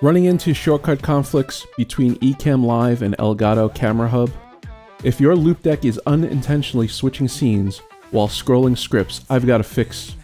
Running into shortcut conflicts between Ecamm Live and Elgato Camera Hub? If your Loupedeck is unintentionally switching scenes while scrolling scripts, I've got a fix.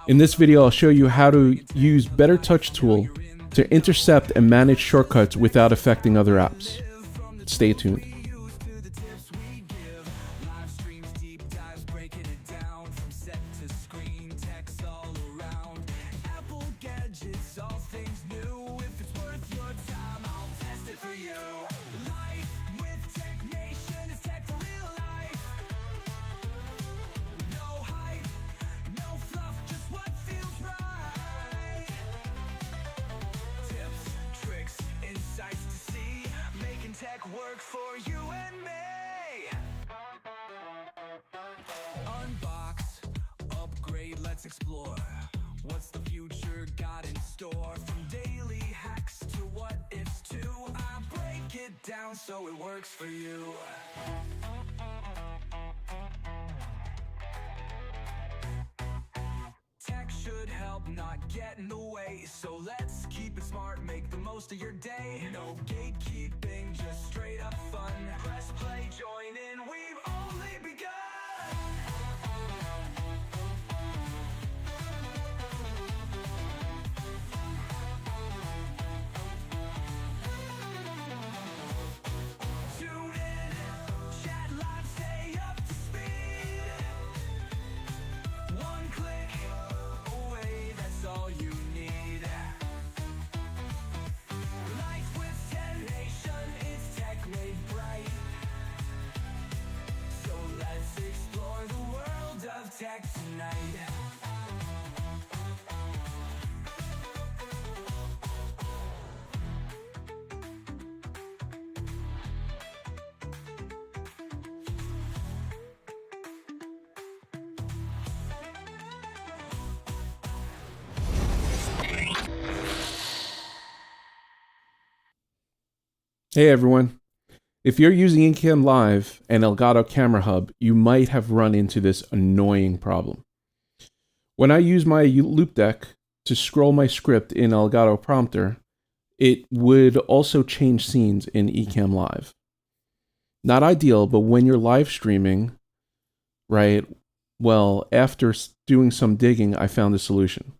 In this video, I'll show you how to use BetterTouchTool to intercept and manage shortcuts without affecting other apps. Stay tuned. Work for you and me. Unbox, upgrade, let's explore. What's the future got in store? From daily hacks to what ifs too. I break it down so it works for you. Tech should help, not get in the way. So let's keep it smart, make the most of your day. No gatekeeping, just straight up fun. Press play, join in, we've only begun. Tune in, chat live, stay up to speed. One click away, that's all you need. LifeWithTechNation, it's tech made bright. So let's explore the world of tech tonight. Hey everyone. If you're using Ecamm Live and Elgato Camera Hub, you might have run into this annoying problem. When I use my Loupedeck to scroll my script in Elgato Prompter, it would also change scenes in Ecamm Live. Not ideal, but when you're live streaming, right, well, after doing some digging, I found a solution.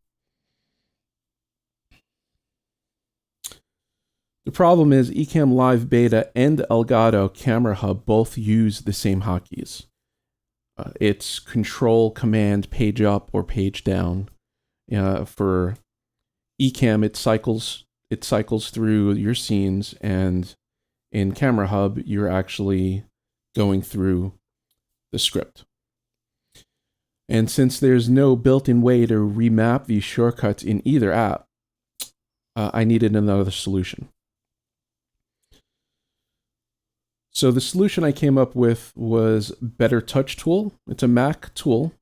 The problem is Ecamm Live Beta and Elgato Camera Hub both use the same hotkeys. It's Control, Command, Page Up or Page Down. For Ecamm, it cycles through your scenes, and in Camera Hub, you're actually going through the script. And since there's no built-in way to remap these shortcuts in either app, I needed another solution. So the solution I came up with was BetterTouchTool. It's a Mac tool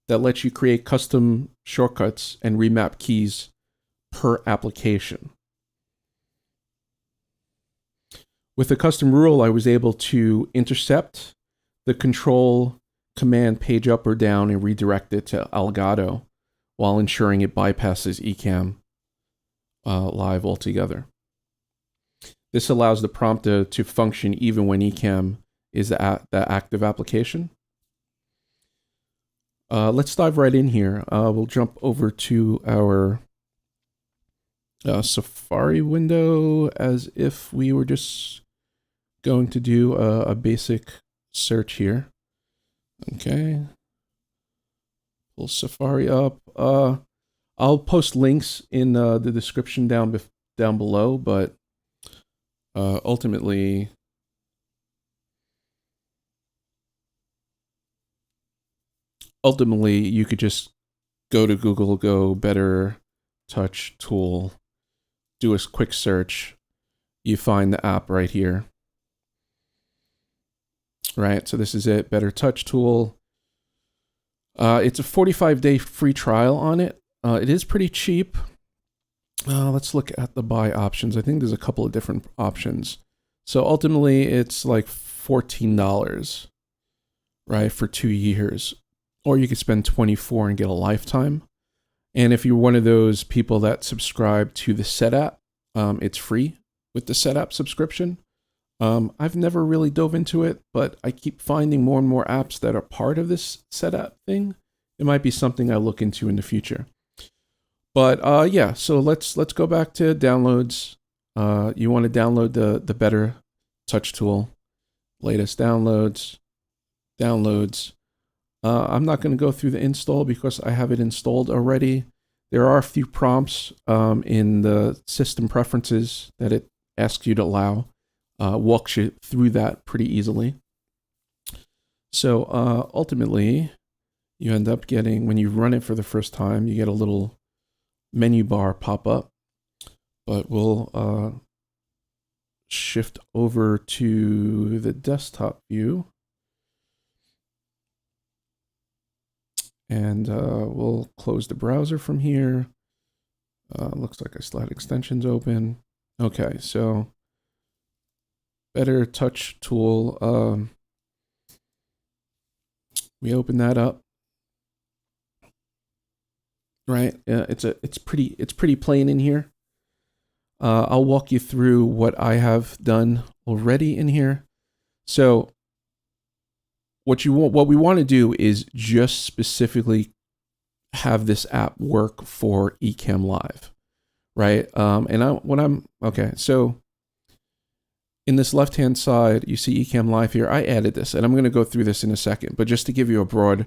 that lets you create custom shortcuts and remap keys per application. With a custom rule, I was able to intercept the Control, Command, Page Up or Down and redirect it to Elgato while ensuring it bypasses Ecamm Live altogether. This allows the prompter to function even when Ecamm is the active application. Let's dive right in here. We'll jump over to our Safari window as if we were just going to do a basic search here. Okay. Pull Safari up. I'll post links in the description down below, but ultimately, you could just go to Google, go BetterTouchTool, do a quick search. You find the app right here. Right, so this is it, BetterTouchTool. It's a 45-day free trial on it. It is pretty cheap. Let's look at the buy options. I think there's a couple of different options. So ultimately, it's like $14, right, for 2 years. Or you could spend $24 and get a lifetime. And if you're one of those people that subscribe to the Set app, it's free with the Set app subscription. I've never really dove into it, but I keep finding more and more apps that are part of this Set app thing. It might be something I look into in the future. But yeah, so let's go back to downloads. You want to download the BetterTouchTool, latest downloads. I'm not going to go through the install because I have it installed already. There are a few prompts in the system preferences that it asks you to allow. Walks you through that pretty easily. So ultimately, you end up getting, when you run it for the first time, you get a little menu bar pop up. But we'll shift over to the desktop view. And we'll close the browser from here. Looks like I still had extensions open. Okay, so BetterTouchTool. We open that up. Right, it's pretty plain in here. I'll walk you through what I have done already in here. So what we want to do is just specifically have this app work for Ecamm Live, right? Okay. So in this left-hand side, you see Ecamm Live here. I added this, and I'm going to go through this in a second. But just to give you a broad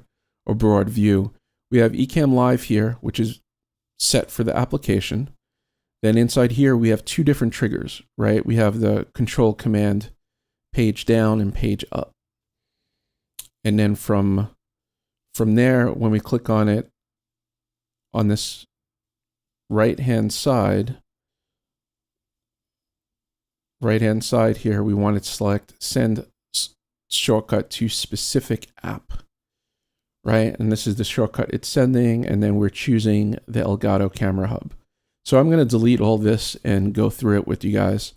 view, we have Ecamm Live here, which is set for the application. Then inside here, we have two different triggers, right? We have the control command page down and page up. And then from there, when we click on it, on this right-hand side here, we want to select send shortcut to specific app, right? And this is the shortcut it's sending, and then we're choosing the Elgato Camera Hub. So I'm going to delete all this and go through it with you guys.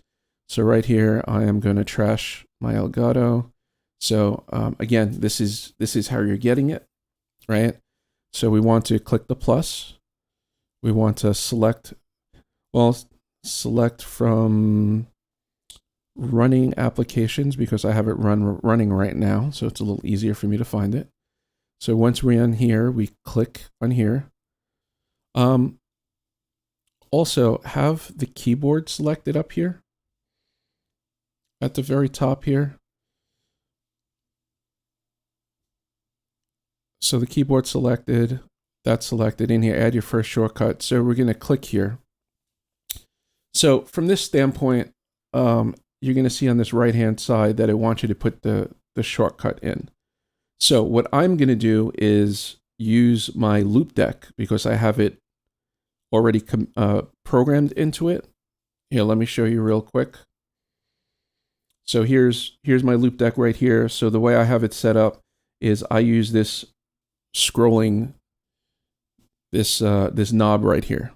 So right here, I am going to trash my Elgato. So again, this is how you're getting it, right? So we want to click the plus. We want to select from running applications because I have it running right now. So it's a little easier for me to find it. So once we're in here, we click on here. Also have the keyboard selected up here at the very top here. So the keyboard selected, that's selected in here, add your first shortcut. So we're going to click here. So from this standpoint, you're going to see on this right-hand side that it wants you to put the shortcut in. So what I'm going to do is use my Loupedeck because I have it already programmed into it. Here, let me show you real quick. So here's my Loupedeck right here. So the way I have it set up is I use this scrolling, this knob right here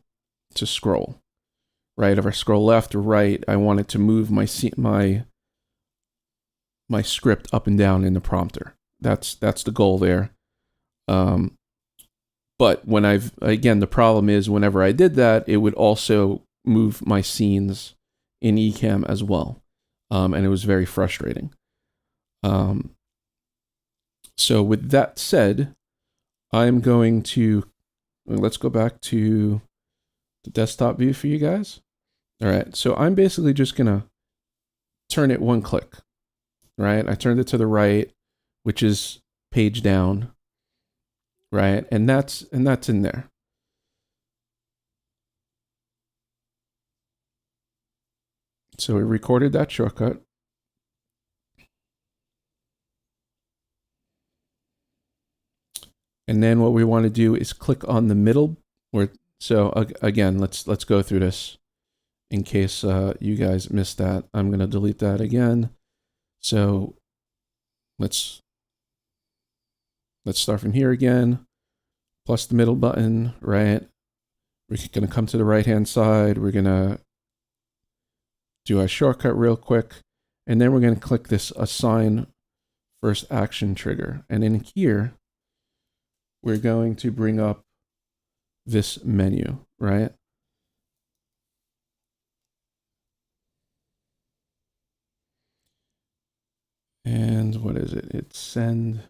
to scroll. Right, if I scroll left or right, I want it to move my script up and down in the prompter. That's the goal there. But when again, the problem is whenever I did that, it would also move my scenes in Ecamm as well. And it was very frustrating. So with that said, I'm going to, let's go back to the desktop view for you guys. All right, so I'm basically just gonna turn it one click, right? I turned it to the right, which is page down, right? And that's in there. So we recorded that shortcut. And then what we want to do is click on the middle. So again, let's go through this in case you guys missed that. I'm going to delete that again. So let's start from here again. Plus the middle button, right? We're going to come to the right-hand side. We're going to do a shortcut real quick. And then we're going to click this assign first action trigger. And in here, we're going to bring up this menu, right? And what is it? It's send.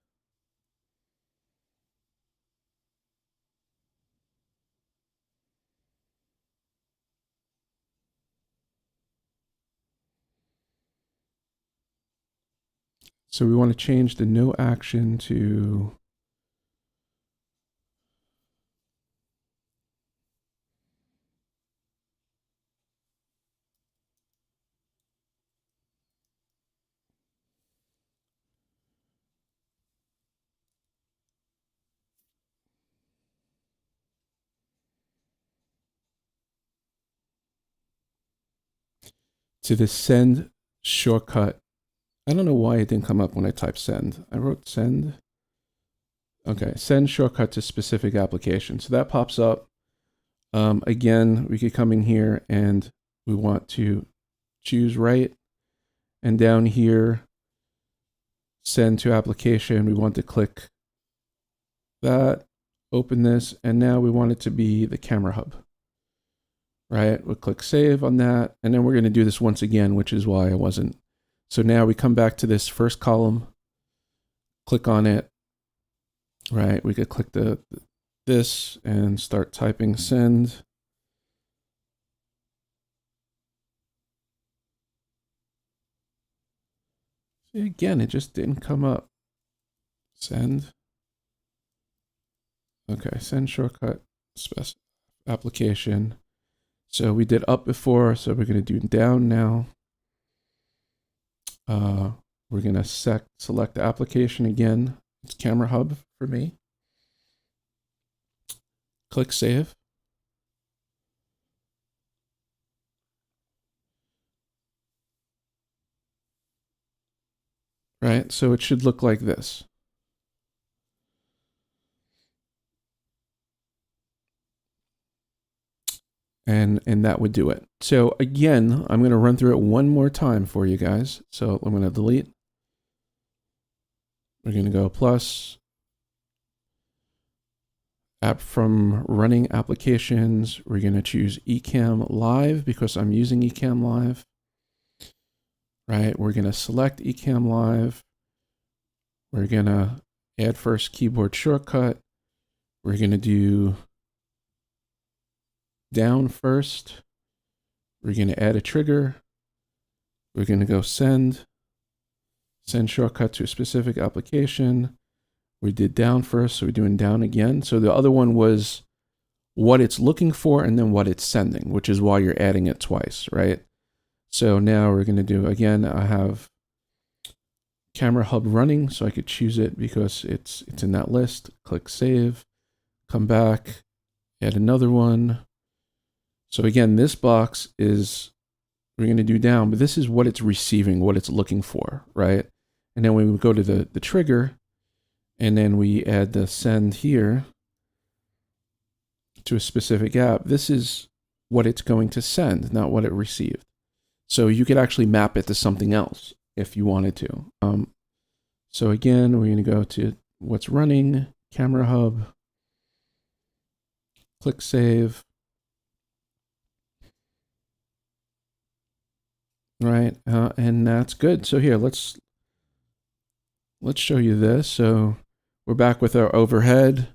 So we want to change the no action to the send shortcut. I don't know why it didn't come up when I typed send. I wrote send. Okay, send shortcut to specific application. So that pops up. Again, we could come in here and we want to choose right. And down here, send to application, we want to click that, open this, and now we want it to be the camera hub. Right, we'll click save on that, and then we're going to do this once again, which is why I wasn't. So now we come back to this first column, click on it, right? We could click this and start typing send. See, again, it just didn't come up. Send. Okay, send shortcut, application. So we did up before, so we're going to do down now. We're going to select the application again. It's Camera Hub for me. Click Save. Right, so it should look like this. And that would do it. So again, I'm going to run through it one more time for you guys. So I'm going to delete. We're going to go plus. App from running applications. We're going to choose Ecamm Live because I'm using Ecamm Live. Right, we're going to select Ecamm Live. We're going to add first keyboard shortcut. We're going to do down first. We're going to add a trigger. We're going to go send shortcut to a specific application. We did down first, so we're doing down again. So the other one was what it's looking for and then what it's sending, which is why you're adding it twice, right? So now we're going to do, again, I have Camera Hub running, so I could choose it because it's in that list. Click Save, come back, add another one. So again, this box is, we're going to do down, but this is what it's receiving, what it's looking for, right? And then we go to the trigger, and then we add the send here to a specific app. This is what it's going to send, not what it received. So you could actually map it to something else if you wanted to. So again, we're going to go to what's running, Camera Hub, click Save. Right, and that's good. So here, let's show you this. So we're back with our overhead,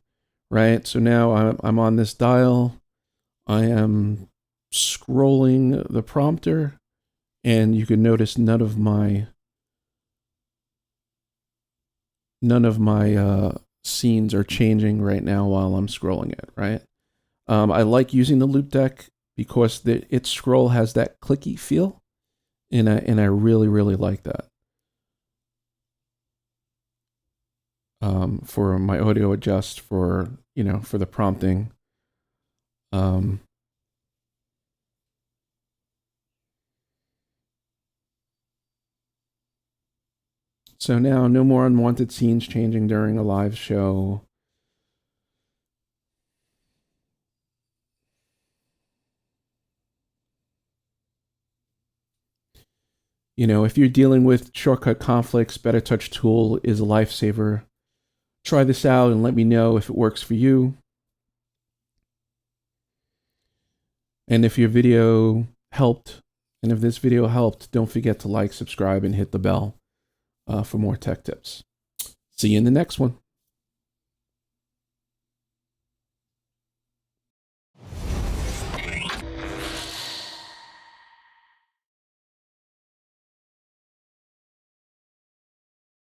right? So now I'm on this dial. I am scrolling the prompter, and you can notice none of my scenes are changing right now while I'm scrolling it, right? I like using the Loupedeck because its scroll has that clicky feel. And I really, really like that. For my audio adjust for the prompting. So now no more unwanted scenes changing during a live show. If you're dealing with shortcut conflicts, BetterTouchTool is a lifesaver. Try this out and let me know if it works for you. And if your video helped, and if this video helped, don't forget to like, subscribe, and hit the bell for more tech tips. See you in the next one.